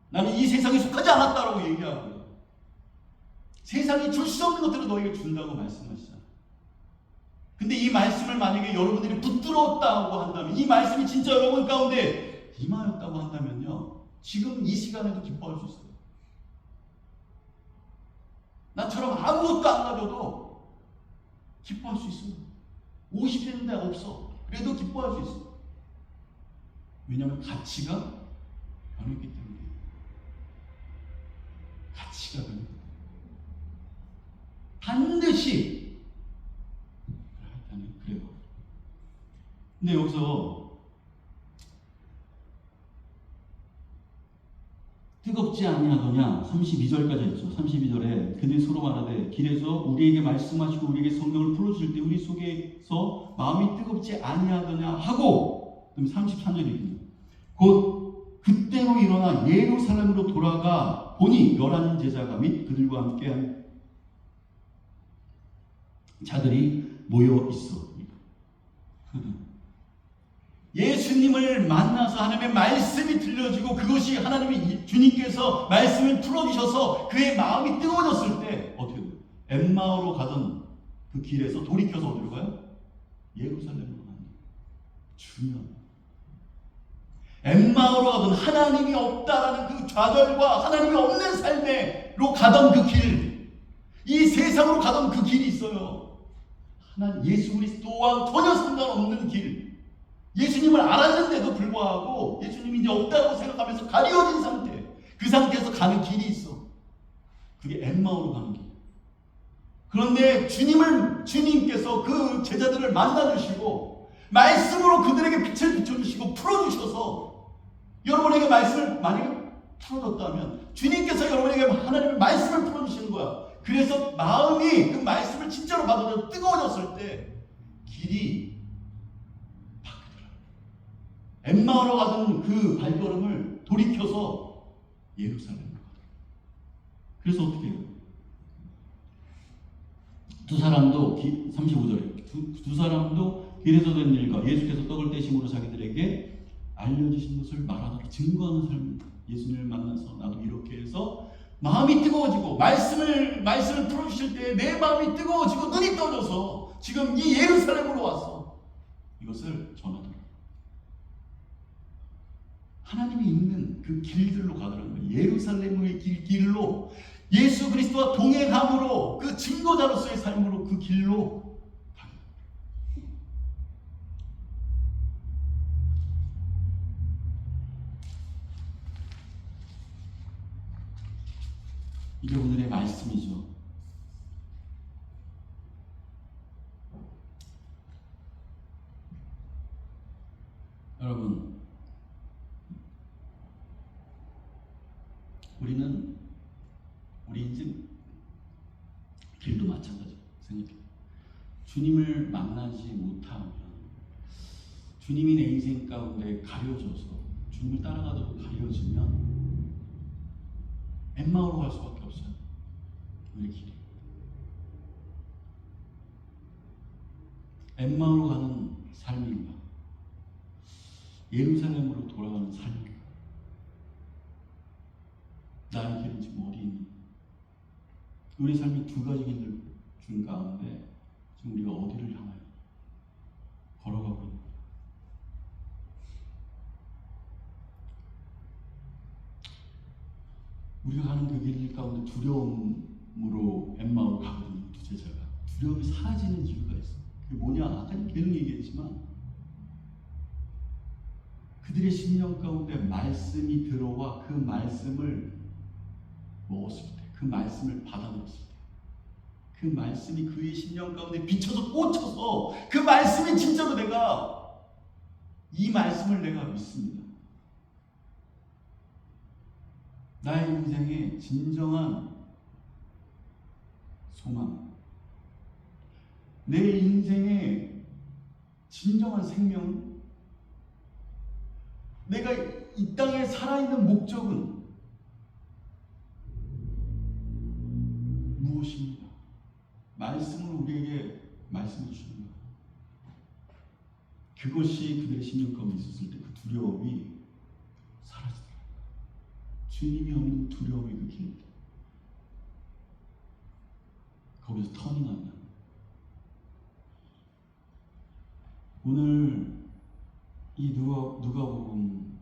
나는 이 세상에 속하지 않았다라고 얘기하고요. 세상이 줄 수 없는 것들을 너에게 준다고 말씀하시잖아요. 근데 이 말씀을 만약에 여러분들이 붙들었다고 한다면, 이 말씀이 진짜 여러분 가운데 임하였다고 한다면요, 지금 이 시간에도 기뻐할 수 있어요. 나처럼 아무것도 안 가져도 기뻐할 수 있어요. 50 했는데 없어. 그래도 기뻐할 수 있어요. 왜냐하면 가치가 변했기 때문에. 가치가 변했기 때문에. 반드시 하여튼 그래요. 근데 여기서 뜨겁지 아니하더냐 32절까지 했죠. 32절에 그들이 서로 말하되 길에서 우리에게 말씀하시고 우리에게 성경을 풀어주실 때 우리 속에서 마음이 뜨겁지 아니하더냐 하고, 그럼 33절이거든요. 곧 그때로 일어나 예루살렘으로 돌아가 보니 11 제자가 및 그들과 함께한 자들이 모여 있어. 예수님을 만나서 하나님의 말씀이 들려지고, 그것이 하나님이 주님께서 말씀을 풀어주셔서 그의 마음이 뜨거워졌을 때 어떻게 돼요? 엠마오로 가던 그 길에서 돌이켜서 어디로 가요? 예루살렘으로 가는 거예요. 중요합니다. 엠마오로 가던, 하나님이 없다라는 그 좌절과 하나님이 없는 삶으로 가던 그 길, 이 세상으로 가던 그 길이 있어요. 예수 그리스도와 전혀 상관없는 길, 예수님을 알았는데도 불구하고 예수님이 이제 없다고 생각하면서 가려진 상태, 그 상태에서 가는 길이 있어. 그게 엠마오로 가는 길. 그런데 주님께서 그 제자들을 만나주시고 말씀으로 그들에게 빛을 비춰주시고 풀어주셔서, 여러분에게 말씀을 만약에 풀어줬다면 주님께서 여러분에게 하나님의 말씀을 풀어주시는 거야. 그래서 마음이 그 말씀을 진짜로 받아들여 뜨거워졌을 때 길이 엠마오로 가던 그 발걸음을 돌이켜서 예루살렘으로 가더라. 그래서 어떻게 해요? 두 사람도 35절에 두 사람도 길에서 된 일과 예수께서 떡을 떼심으로 자기들에게 알려주신 것을 말하더라. 증거하는 삶입니다. 예수님을 만나서 나도 이렇게 해서 마음이 뜨거워지고 말씀을 풀어주실 때 내 마음이 뜨거워지고 눈이 떠져서 지금 이 예루살렘으로 와서 이것을 전하더라. 하나님이 있는 그 길들로 가더라는 거예요. 예루살렘의 길로, 예수 그리스도와 동행함으로, 그 증거자로서의 삶으로 그 길로 가게 됩니다. 이게 오늘의 말씀이죠. 여러분, 우리 인생 길도 마찬가지 생각해요. 주님을 만나지 못하면, 주님이 내 인생 가운데 가려져서 주님을 따라가도록 가려지면 엠마오로 갈 수밖에 없어요. 우리 길이 엠마오로 가는 삶인가, 예루살렘으로 돌아가는 삶인가? 나의 길은 지금 어디 있니? 우리 삶이 두 가지 길을 준 가운데 지금 우리가 어디를 향하여 걸어가고 있는 거예요? 우리가 가는 그 길 가운데 두려움으로 엠마오로 가거든요. 두 제자가 두려움이 사라지는 이유가 있어요. 그게 뭐냐? 아까 계속 얘기했지만 그들의 심령 가운데 말씀이 들어와 그 말씀을 먹었을 때, 그 말씀을 받아들였을 때, 그 말씀이 그의 심령 가운데 비쳐서 꽂혀서 그 말씀이 진짜로 내가 이 말씀을 내가 믿습니다. 나의 인생의 진정한 소망, 내 인생의 진정한 생명, 내가 이 땅에 살아있는 목적은 무엇입니까? 말씀을 우리에게 말씀해 주시는 거예요. 그것이 그들의 심령 가운데 있었을 때 그 두려움이 사라지더라고요. 주님이 없는 두려움이 그 길. 거기서 터닝하면 오늘 이 누가복음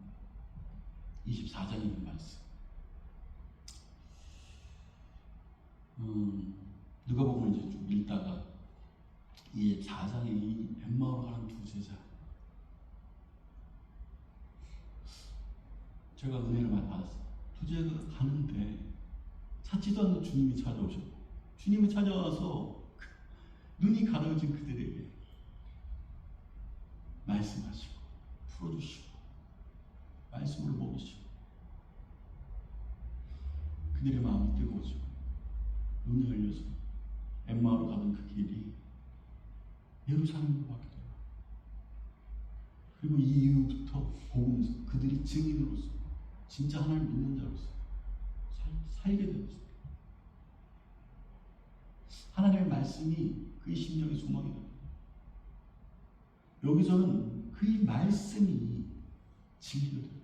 24장에 있는 말씀. 누가복음을 이제 좀 읽다가 이 4장에 이 엠마오로 가는 두 제자. 제가 은혜를 많이 받았어요. 두 제자가 가는데 찾지도 않는 주님이 찾아오셨고, 주님이 찾아와서 눈이 가려진 그들에게 말씀하시고 풀어주시고 말씀으로 먹이시고 그들의 마음이 뜨거워지고 눈이 열려서 엠마오로 가던 그 길이 예루살렘으로 바뀌더라. 그리고 이 이후부터 복음서 그들이 증인으로서 진짜 하나님을 믿는 자로서 살게 되었습니다. 하나님의 말씀이 그의 심령의 소망이다. 여기서는 그의 말씀이 진리가 된다.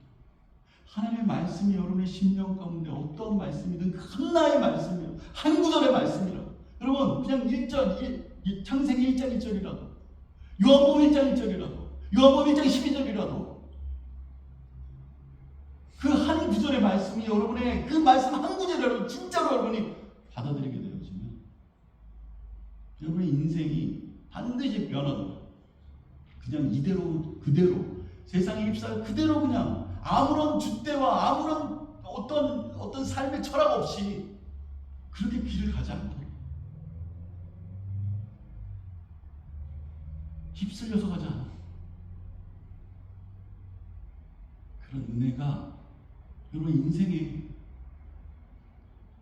하나님의 말씀이 여러분의 심령 가운데 어떤 말씀이든 그 하나의 말씀이요, 한 구절의 말씀이라. 여러분 그냥 1절, 창세기 1장 1절이라도, 요한복음 1장 1절이라도, 요한복음 1장 12절이라도 그 한 구절의 말씀이 여러분의 그 말씀 한 구절이라도 진짜로 여러분이 받아들이게 되어지면 여러분의 인생이 반드시 변화된다. 그냥 이대로 그대로 세상에 휩싸여 그대로 그냥 아무런 줏대와 아무런 어떤 삶의 철학 없이 그렇게 길을 가지 않도록 휩쓸려서 가지 않아. 그런 은혜가 여러분 인생에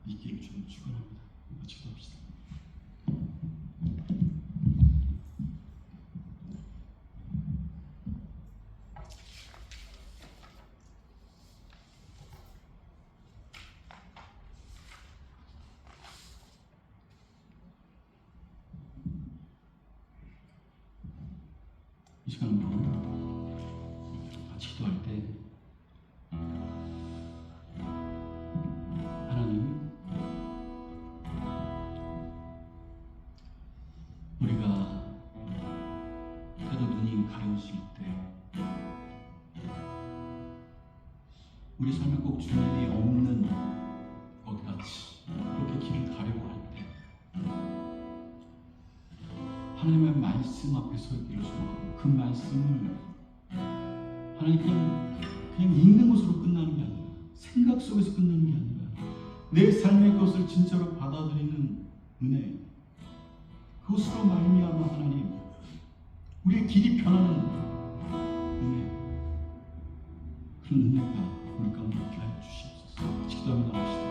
있기를 좀 축원합니다. 기도합시다. 이 시간으로 같이 기도할 때 하나님, 우리가 그래도 눈이 가려우실 때 우리 삶에 꼭 주님이 없는 것 같이 그렇게 길을 가려고 할 때 하나님의 말씀 앞에 서기를 소망하고 그 말씀을 하나님 그냥 읽는 것으로 끝나는 게 아니라 생각 속에서 끝나는 게 아니라 내 삶의 것을 진짜로 받아들이는 은혜, 그것으로 말미암아 하나님 우리의 길이 변하는 은혜, 그런 은혜가 우리 가운데 있게 하여 주시옵소서. 기도하며 나옵시다.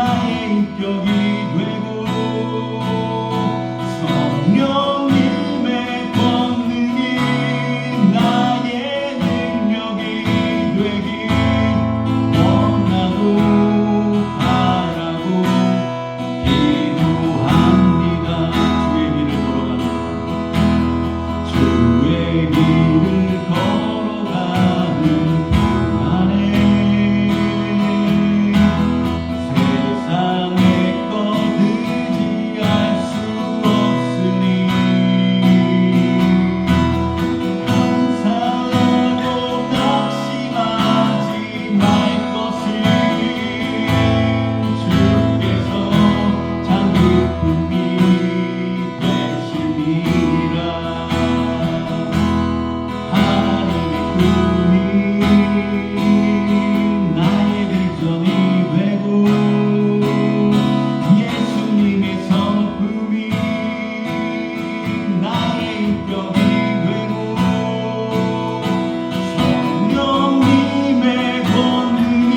나의 인격이 되고 성령님의 권능이 나의 능력이 되길 원하고 바라고 기도합니다. 주의 길을 걸어가는 그 안에 세상의 것 의지할 수 없으니 감사하고 낙심하지 말 것을 주께서 참 기쁨이 되시니라. 하나님의 꿈이 나의 비전이 되고 예수님의 성품이 나의 인격이 되고 성령님의 권능이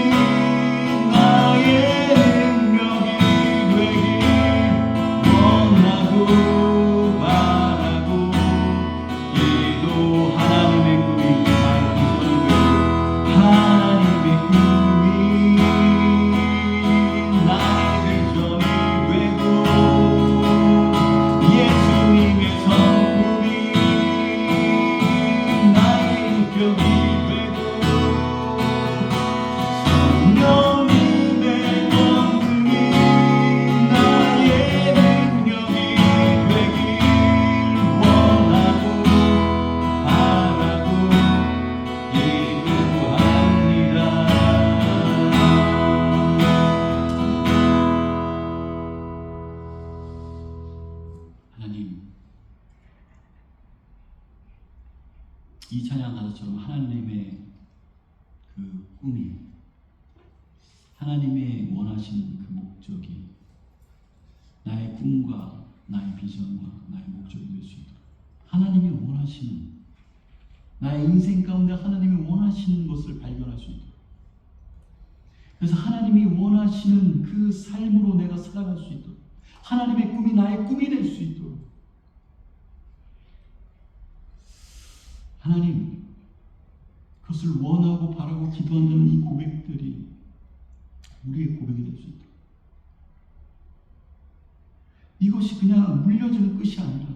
나의 능력이 되길 원하고 바라고 기도. 하나님의 꿈이 나의 비전이 되고 하나님의 꿈이 나의 비전이 되고 예수님의 성품이 나의 인격이 되고 성령님의 권능이 나의 능력이 되길 원하고 바라고 기도합니다. 하나님, 이 찬양 가사처럼 하나님의 그 꿈이, 하나님의 원하시는 그 목적이 나의 꿈과 나의 비전과 나의 목적이 될 수 있도록 하나님이 원하시는 나의 인생 가운데 하나님이 원하시는 것을 발견할 수 있도록, 그래서 하나님이 원하시는 그 삶으로 내가 살아갈 수 있도록, 하나님의 꿈이 나의 꿈이 될 수 있도록 하나님, 그것을 원하고 바라고 기도한다는 이 고백들이 우리의 고백이 될 수 있도록, 이것이 그냥 물려주는 끝이 아니라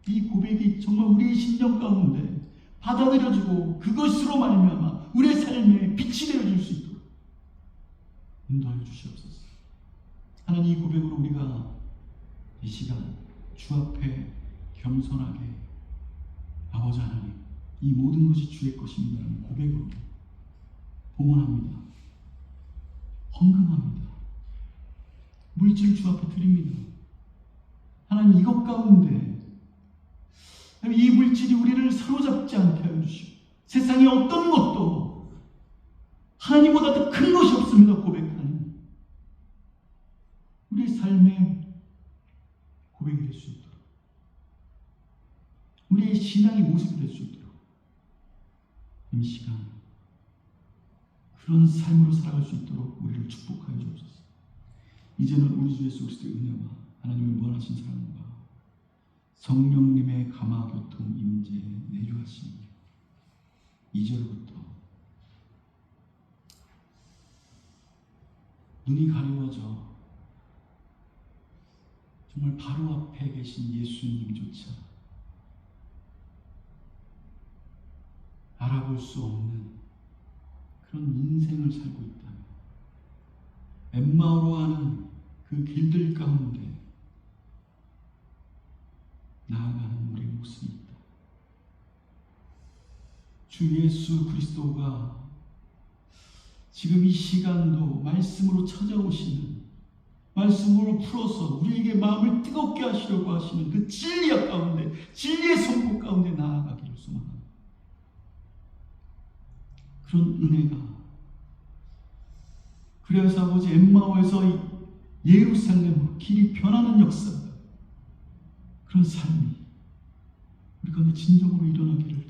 이 고백이 정말 우리의 심령 가운데 받아들여지고 그것으로 말미암아 우리의 삶에 빛이 되어줄 수 있도록 인도하여 주시옵소서. 하나님, 이 고백으로 우리가 이 시간 주 앞에 겸손하게 아버지 하나님, 이 모든 것이 주의 것입니다라는 고백으로 봉헌합니다. 헌금합니다. 물질 주 앞에 드립니다. 하나님, 이것 가운데 이 물질이 우리를 사로잡지 않게 하여 주시고 세상에 어떤 것도 하나님보다 더 큰 것이 없습니다. 고백하는 우리 삶의 고백이 될 수 있도록, 우리의 신앙의 모습이 될 수 있도록 이 시간 그런 삶으로 살아갈 수 있도록 우리를 축복하여 주옵소서. 이제는 우리 주 예수 그리스도의 은혜와 하나님의 무한하신 사랑과 성령님의 감화교통 임재 내주하시니 이제로부터 눈이 가려워져 정말 바로 앞에 계신 예수님조차 알아볼 수 없는 그런 인생을 살고 있다면, 엠마오로 하는 그 길들 가운데 나아가는 우리의 모습이 있다. 주 예수 그리스도가 지금 이 시간도 말씀으로 찾아오시는, 말씀으로 풀어서 우리에게 마음을 뜨겁게 하시려고 하시는 그 진리의 가운데, 진리의 선포 가운데 나아가기를 소망합니다. 그런 은혜가, 그래서 아버지 엠마오에서 예루살렘으로 길이 변하는 역사가, 그런 삶이 우리 가운데 진정으로 일어나기를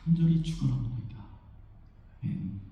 간절히 축원합니다. 아멘.